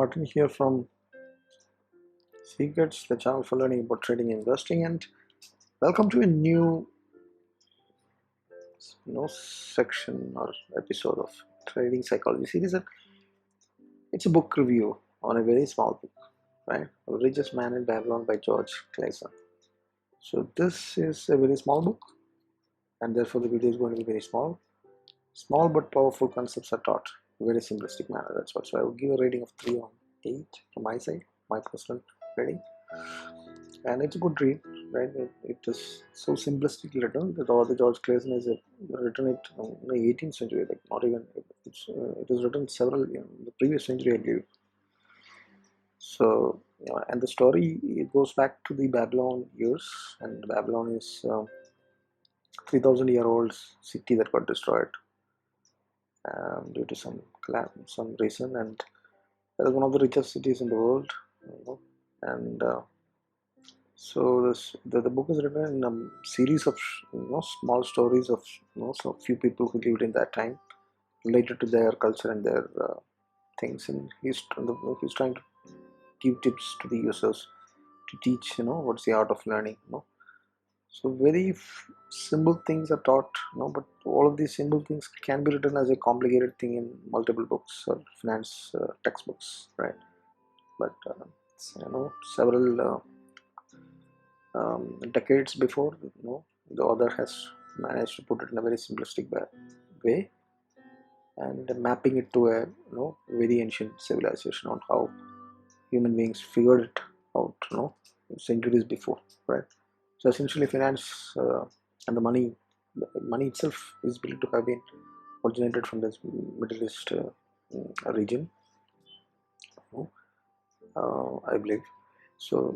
Martin here from Secrets, the channel for learning about trading and investing, and welcome to a new section or episode of Trading Psychology series. It's a book review on a very small book, right? Richest Man in Babylon by George Clason. So this is a very small book, and therefore the video is going to be very small. Small but powerful concepts are taught in a very simplistic manner. That's what. So I would give a rating of 3 on 8 from my side, my personal rating. And it's a good read, right? It is so simplistically written that all the George Clason is written it in the 18th century, like not even it was written several in the previous century, I believe. So and the story, it goes back to the Babylon years, and Babylon is 3,000-year-old city that got destroyed due to some reason, and that is one of the richest cities in the world, and so the book is written in a series of small stories of so few people who lived in that time, related to their culture and their things, and he's trying to give tips to the users to teach what's the art of learning. So very simple things are taught, but all of these simple things can be written as a complicated thing in multiple books or finance textbooks, right? But several decades before, the author has managed to put it in a very simplistic way, and mapping it to a very ancient civilization on how human beings figured it out, centuries before, right? So essentially, finance and the money itself is believed to have been originated from this Middle East region, I believe. So,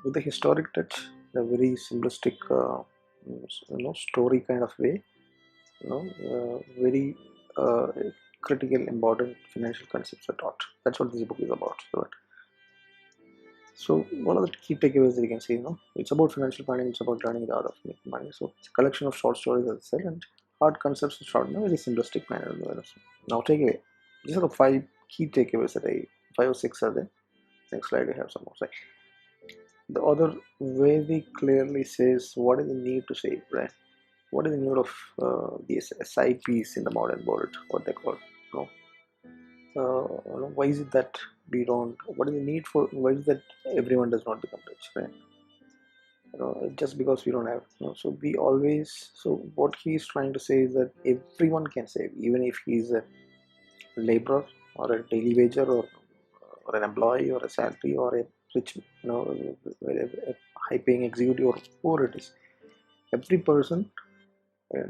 with the historic touch, a very simplistic, story kind of way, very critical, important financial concepts are taught. That's what this book is about. So one of the key takeaways that you can see, it's about financial planning, it's about learning the art of making money. So it's a collection of short stories, as I said, and hard concepts are short in a very simplistic manner. Now takeaway. These are the 5 key takeaways that 5 or 6 are there. Next slide, we have some more. The author very clearly says what is the need to save, right? What is the need of these SIPs in the modern world, what they call, why is it that we don't, what is the need for, why is that everyone does not become rich, right? Just because we don't have, so we always, so what he is trying to say is that everyone can save, even if he is a laborer or a daily wager or an employee or a salary or a rich, a high-paying executive or whoever it is. Every person,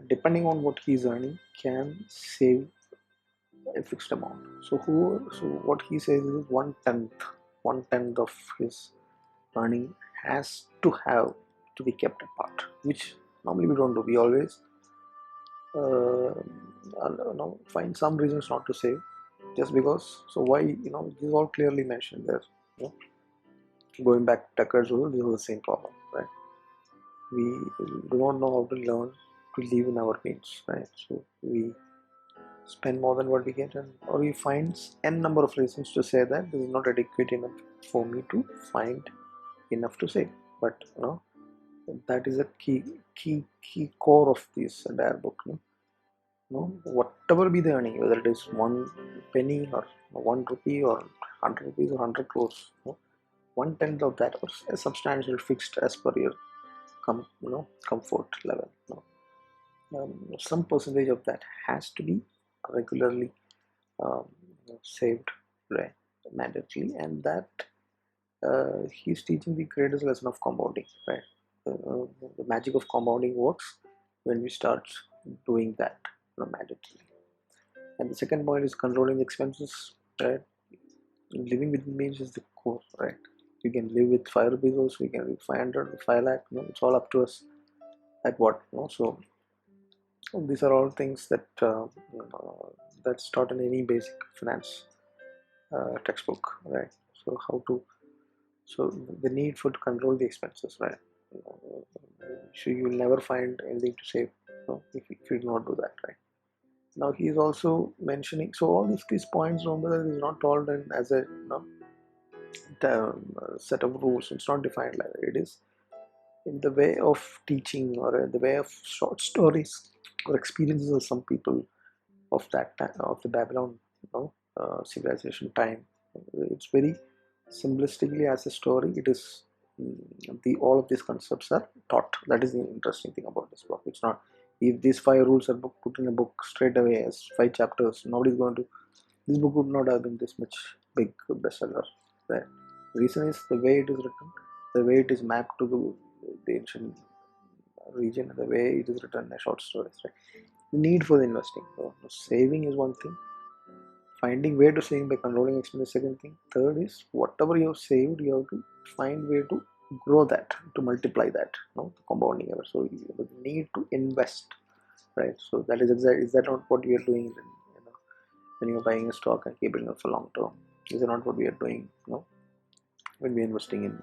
depending on what he is earning, can save a fixed amount. So what he says is 1/10 of his earning has to be kept apart, which normally we don't do. We always find some reasons not to save, just because. So why, this is all clearly mentioned there. Going back decades ago, this was the same problem, right? We do not know how to learn to live in our means, right? So we spend more than what we get, or we find n number of reasons to say that this is not adequate enough for me to find enough to save. But that is a key core of this entire book. Whatever be the earning, whether it is 1 penny or 1 rupee or 100 rupees or 100 crores, 1/10 of that, or a substantial fixed as per your comfort level. Some percentage of that has to be regularly saved, right, mandatorily, and that he's teaching the greatest lesson of compounding, right? The magic of compounding works when we start doing that mandatorily. And the second point is controlling the expenses, right? Living within means is the core, right? You can live with 5 rupees also, you can live 500, 5 lakh, it's all up to us at what, so these are all things that that's taught in any basic finance textbook, right? So the need for to control the expenses, right? So you will never find anything to save if you do not do that, right? Now he is also mentioning, so all these points, remember, is not told in as a set of rules. It's not defined like that. It is in the way of teaching, or in the way of short stories or experiences of some people of that time, of the Babylon, civilization time. It's very simplistically as a story. It is the all of these concepts are taught. That is the interesting thing about this book. It's not, if these 5 rules are put in a book straight away as 5 chapters, nobody's going to. This book would not have been this much big bestseller. The reason is the way it is written, the way it is mapped to the ancient region, the way it is written in short stories. Right? The need for the investing. So saving is one thing. Finding way to save by controlling expense is second thing. Third is whatever you have saved, you have to find way to grow that, to multiply that. The compounding ever. So you need to invest, right? So that is exactly, is that not what we are doing when you're buying a stock and keeping it for long term? Is that not what we are doing? When we're investing in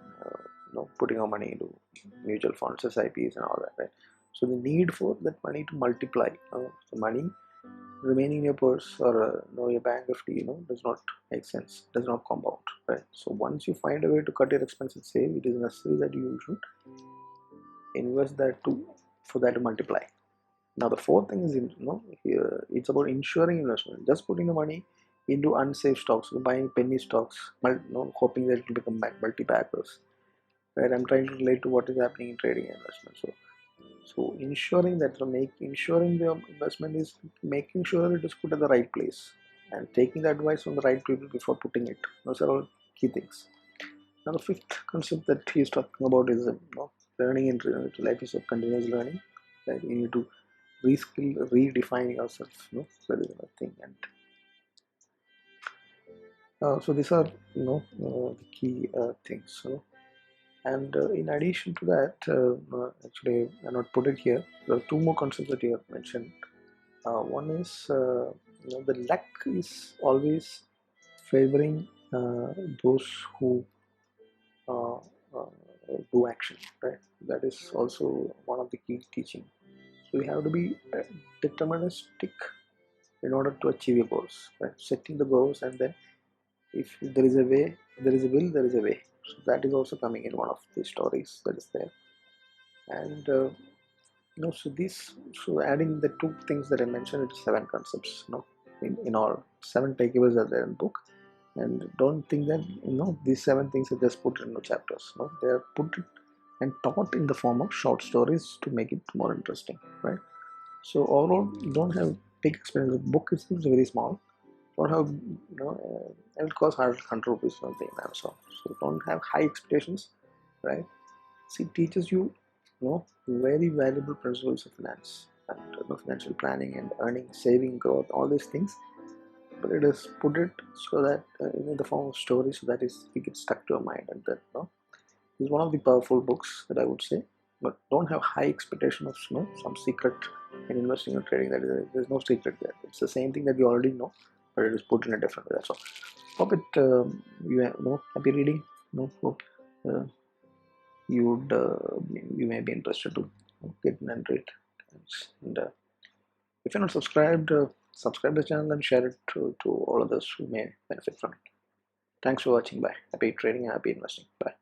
putting our money into mutual funds, SIPs, and all that, right? So the need for that money to multiply, the money remaining in your purse or your bank FD, does not make sense, does not compound, right? So once you find a way to cut your expenses, save, it is necessary that you should invest that to, for that to multiply. Now the fourth thing is, here it's about ensuring investment. Just putting the money into unsafe stocks, buying penny stocks, hoping that it will become multi-backers. Right? I'm trying to relate to what is happening in trading and investment. So ensuring that, ensuring the investment is making sure it is put at the right place and taking the advice from the right people before putting it. Those are all key things. Now the fifth concept that he is talking about is learning, and life is a continuous learning. Right? You need to reskill, redefine yourself. That is another thing. And so these are the key things. And in addition to that, actually I not put it here. There are two more concepts that you have mentioned. One is the luck is always favoring those who uh, uh, do action, right? That is also one of the key teaching. So you have to be deterministic in order to achieve your goals, right? Setting the goals, and then if there is a way, there is a will, there is a way. So that is also coming in one of the stories that is there. And so adding the two things that I mentioned, it's 7 concepts. In all, 7 takeaways are there in the book. And don't think that these 7 things are just put in the chapters. They are put and taught in the form of short stories to make it more interesting, right? So overall, you don't have big experience. The book itself is very small. Don't have it will cost 100 rupees something in Amazon. So don't have high expectations, right? See, it teaches you, very valuable principles of finance and financial planning and earning, saving, growth, all these things. But it is put it so that in the form of stories, so that is it gets stuck to your mind, and that is one of the powerful books that I would say. But don't have high expectation of some secret in investing or trading. There's no secret there. It's the same thing that you already know, but it is put in a different way. That's all. Hope it happy reading. Hope you would you may be interested to get and read. And if you're not subscribed, subscribe to the channel and share it to all others who may benefit from it. Thanks for watching. Bye. Happy trading and happy investing. Bye.